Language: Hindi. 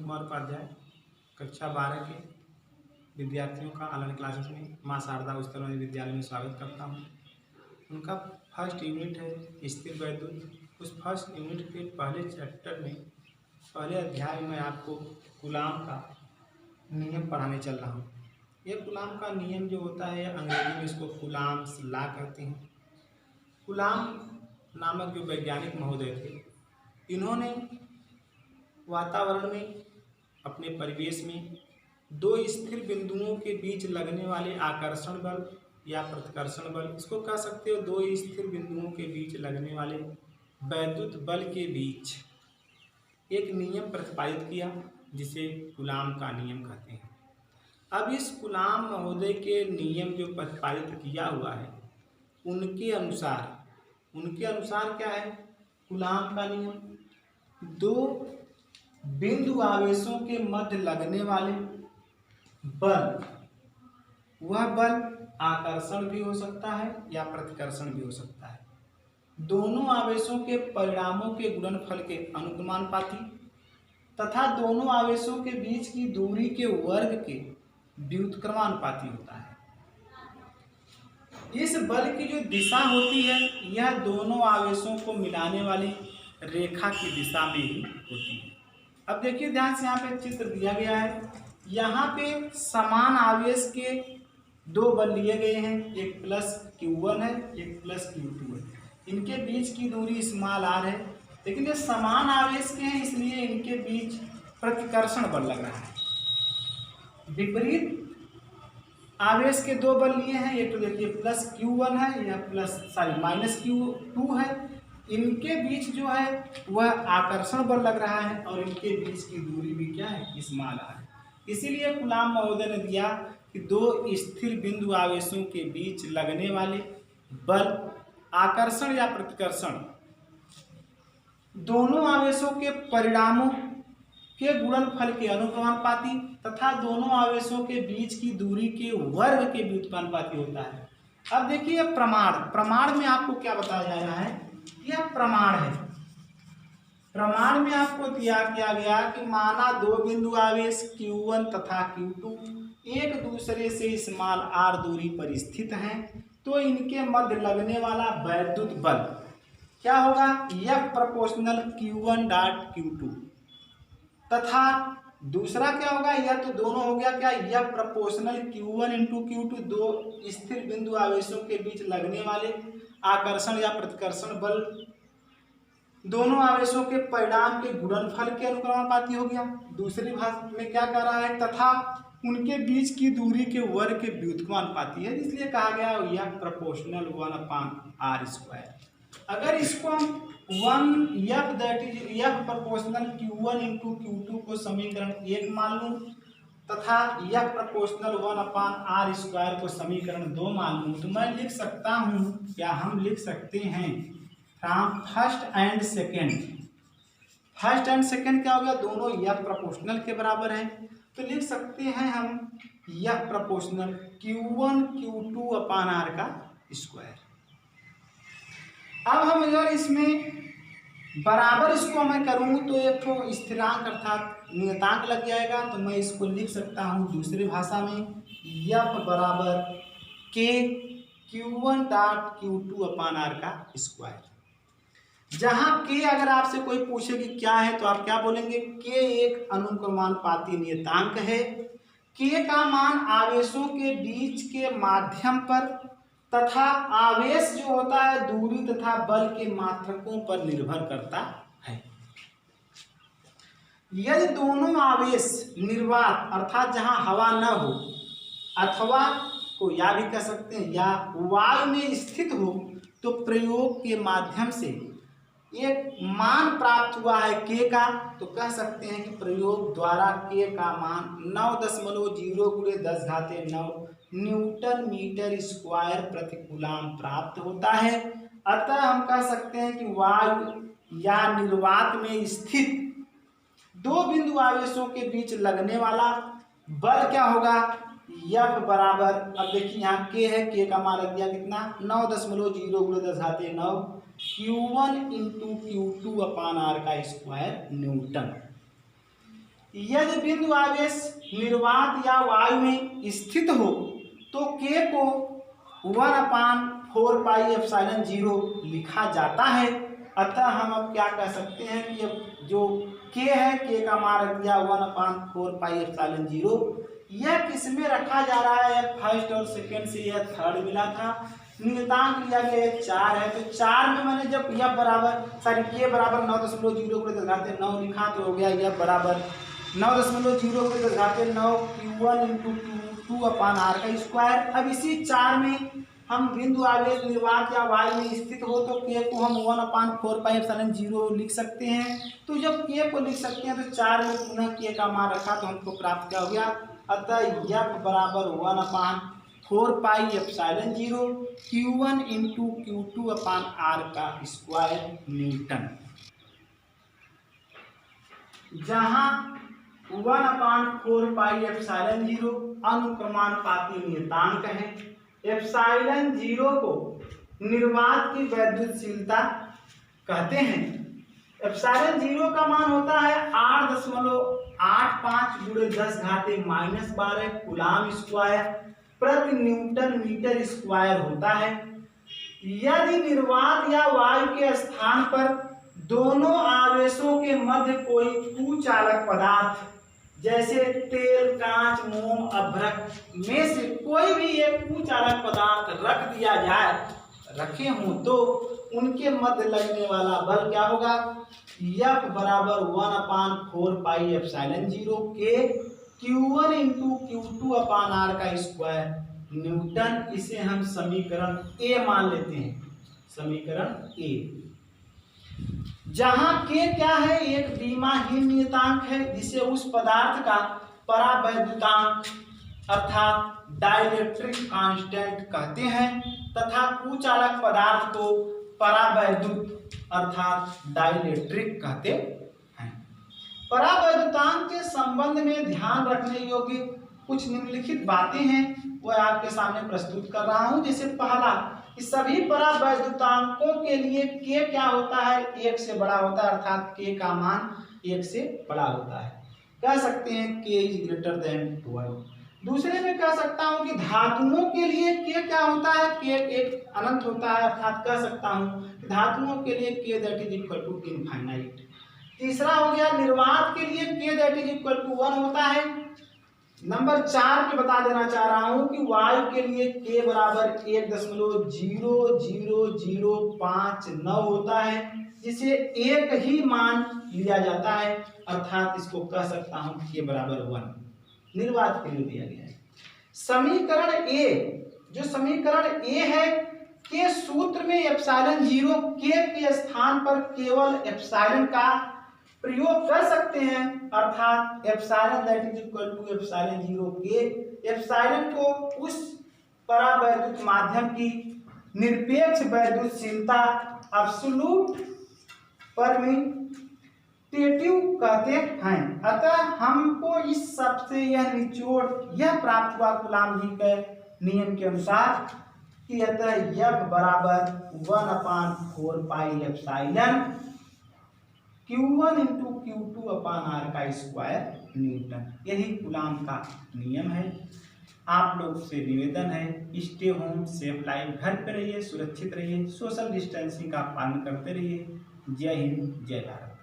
कुमार उपाध्याय कक्षा 12 के विद्यार्थियों का ऑनलाइन क्लासेस में माँ शारदा उच्चतर माध्यमिक विद्यालय में स्वागत करता हूँ। उनका फर्स्ट यूनिट है स्थिर वैद्युत। उस फर्स्ट यूनिट के पहले चैप्टर में पहले अध्याय में आपको कूलाम का नियम पढ़ाने चल रहा हूँ। ये कूलाम का नियम जो होता है अंग्रेजी में इसको कूलाम्स लॉ कहते हैं। कूलाम नामक जो वैज्ञानिक महोदय थे, इन्होंने वातावरण में अपने परिवेश में दो स्थिर बिंदुओं के बीच लगने वाले आकर्षण बल या प्रतिकर्षण बल, इसको कह सकते हो दो स्थिर बिंदुओं के बीच लगने वाले वैद्युत बल के बीच एक नियम प्रतिपादित किया जिसे कूलाम का नियम कहते हैं। अब इस कूलाम महोदय के नियम जो प्रतिपादित किया हुआ है उनके अनुसार क्या है कूलाम का नियम, दो बिंदु आवेशों के मध्य लगने वाले बल, वह बल आकर्षण भी हो सकता है या प्रतिकर्षण भी हो सकता है, दोनों आवेशों के परिणामों के गुणनफल के अनुक्रमानुपाती तथा दोनों आवेशों के बीच की दूरी के वर्ग के व्युत्क्रमानुपाती होता है। इस बल की जो दिशा होती है यह दोनों आवेशों को मिलाने वाली रेखा की दिशा में ही होती है। अब देखिए ध्यान से यहाँ पे चित्र दिया गया है, यहाँ पे समान आवेश के दो बल लिए गए हैं, एक प्लस Q1 है एक प्लस Q2 है। इनके बीच की दूरी स्मॉल r है, लेकिन ये समान आवेश के हैं इसलिए इनके बीच प्रतिकर्षण बल लग रहा है। विपरीत आवेश के दो बल लिए हैं, एक तो देखिए प्लस Q1 है या माइनस Q2 है, इनके बीच जो है वह आकर्षण बल लग रहा है और इनके बीच की दूरी भी क्या है स्मॉल r है। इसीलिए कूलाम महोदय ने दिया कि दो स्थिर बिंदु आवेशों के बीच लगने वाले बल आकर्षण या प्रतिकर्षण दोनों आवेशों के परिणामों के गुणनफल के अनुक्रमानुपाती तथा दोनों आवेशों के बीच की दूरी के वर्ग के व्युत्क्रमानुपाती होता है। अब देखिए प्रमाण में आपको क्या बताया जा रहा है, यह प्रमाण है। प्रमाण में आपको दिया गया कि माना दो बिंदु आवेश Q1 तथा Q2 एक दूसरे से स्मॉल r दूरी पर स्थित हैं, तो इनके मध्य लगने वाला वैद्युत बल क्या होगा, F proportional Q1 dot Q2 तथा दूसरा क्या होगा, यह तो दोनों हो गया क्या, F proportional Q1 into Q2 दो स्थिर बिंदु आवेशों के बीच लगने वाले आकर्षण या प्रतिकर्षण बल दोनों आवेशों के परिणाम के गुणनफल के अनुक्रमानुपाती हो गया। दूसरी भाषा में क्या कह रहा है, तथा उनके बीच की दूरी के वर्ग के व्युत्क्रमानुपाती है, इसलिए कहा गया यह प्रोपोर्शनल 1/r²। अगर इसको हम F proportional Q1 into Q2 को समीकरण 1 मान लूँ तथा F प्रोपोर्शनल 1/r² को समीकरण 2 मान लूँ, तो मैं लिख सकता हूँ या हम लिख सकते हैं फ्रॉम फर्स्ट एंड सेकेंड क्या हो गया, दोनों F प्रोपोर्शनल के बराबर है, तो लिख सकते हैं हम F प्रोपोर्शनल Q1 Q2/r²। अब हम अगर इसमें बराबर इसको मैं करूँ तो एक तो स्थिरांक अर्थात नियतांक लग जाएगा, तो मैं इसको लिख सकता हूँ दूसरी भाषा में F बराबर K Q1 डॉट Q2/r²। जहाँ K अगर आपसे कोई पूछे कि क्या है तो आप क्या बोलेंगे, K एक अनुक्रमानुपाती नियतांक है। K का मान आवेशों के बीच के माध्यम पर तथा आवेश जो होता है दूरी तथा बल के मात्रकों पर निर्भर करता है। यदि दोनों आवेश निर्वात अर्थात जहां हवा न हो अथवा को या भी कह सकते हैं या वायु में स्थित हो, तो प्रयोग के माध्यम से एक मान प्राप्त हुआ है K का, तो कह सकते हैं कि प्रयोग द्वारा K का मान 9.0 × 10⁻⁹ न्यूटन मीटर स्क्वायर प्रति कूलाम प्राप्त होता है। अतः हम कह सकते हैं कि वायु या निर्वात में स्थित दो बिंदु आवेशों के बीच लगने वाला बल क्या होगा, F बराबर, अब देखिए यहाँ K है, K का मान लग गया कितना 9.0 × 10⁻⁹ Q1 इंटू Q2/r² न्यूटन। यदि बिंदु आवेश निर्वात या वायु में स्थित हो तो k को 1/4 पाई एप्सिलॉन 0 लिखा जाता है। अतः हम अब क्या कह सकते हैं कि अब जो k है, k का मान रख दिया 1/4 पाई एप्सिलॉन 0। यह किसमें रखा जा रहा है? फर्स्ट और सेकंड से यह थर्ड मिला था। नियतांक लिया गया 4 है, तो 4 में मैंने जब यह बराबर k बराबर 9.0 लिखा तो हो गया यह बराबर 9.0 Q1 × Q2/r का स्क्वायर। अब इसी 4 में हम बिंदु आवेश निर्वात या वायु में स्थित हो तो k को हम 1/4 पाई एप्सिलॉन 0 लिख सकते हैं। तो जब k को लिख सकते हैं तो 4 में पुनः k का मान रखा तो हमको प्राप्त क्या हो गया? अतः F बराबर 1/4 पाई एप्सिलॉन 0 Q1 × Q2/r का स्क्वायर न्यूटन। जहां 1/4 पाई एप्सिलॉन 0 अनुक्रमानुपाती नियतांक है। एप्सिलॉन 0 को निर्वात की वैद्युतशीलता कहते हैं। एप्सिलॉन 0 का मान होता है 8.85 × 10⁻⁻12 कूलाम स्क्वायर प्रति न्यूटन मीटर स्क्वायर होता है। यदि निर्वात या वायु के स्थान पर दोनों आवेशों के मध्य कोई कुचालक पदार्थ जैसे तेल, कांच, मोम, अभ्रक में से कोई भी एक कुचालक पदार्थ रख दिया जाए, रखे हों, तो उनके मध्य लगने वाला बल क्या होगा? F बराबर 1/4 पाई एप्सिलॉन 0 के Q1 × Q2/r का स्क्वायर न्यूटन। इसे हम समीकरण A मान लेते हैं, समीकरण A। जहां k क्या है? एक विमाहीन नियतांक है जिसे उस पदार्थ का परावैद्युतांक अर्थात डाइलेक्ट्रिक कांस्टेंट कहते हैं तथा कुचालक पदार्थ को परावैद्युत अर्थात डाइलेक्ट्रिक कहते हैं। परावैद्युतांक के संबंध में ध्यान रखने योग्य कुछ निम्नलिखित बातें हैं, वह आपके सामने प्रस्तुत कर रहा हूं। जैसे पहला, इस सभी परावैद्युतांकों के लिए k क्या होता है? 1 से बड़ा होता है, अर्थात k का मान 1 से बड़ा होता है। कह सकते हैं k > 12। दूसरे में कह सकता हूं कि धातुओं के लिए k क्या होता है? k एक अनंत होता है, अर्थात कह सकता हूं कि धातुओं के लिए k = इनफाइनाइट। तीसरा हो गया, निर्वात के लिए k = 1 होता है। नंबर 4 पे बता देना चाह रहा हूं कि वायु के लिए k बराबर 1.00059 होता है, जिसे एक ही मान लिया जाता है, अर्थात इसको कह सकता हूं k बराबर 1 निर्वात के लिए दिया गया है। समीकरण A, जो समीकरण A है, के सूत्र में एप्सिलॉन 0 k के स्थान पर केवल एप्सिलॉन का प्रयोग कर सकते हैं, अर्थात एप्सिलॉन एप्सिलॉन 0 के एप्सिलॉन को उस परावैद्युत माध्यम की निरपेक्ष वैद्युतशीलता एब्सोल्यूट परमिटिविटी कहते हैं। अतः हमको इस सब से यह निचोड़ यह प्राप्त हुआ कूलाम जी के नियम के अनुसार कि अतः F बराबर 1/4 पाई एप्सिलॉन Q1 × Q2/r का स्क्वायर न्यूटन। यही कूलाम का नियम है। आप लोग से निवेदन है, स्टे होम, सेफ लाइफ, घर पे रहिए, सुरक्षित रहिए, सोशल डिस्टेंसिंग का पालन करते रहिए। जय हिंद, जय भारत।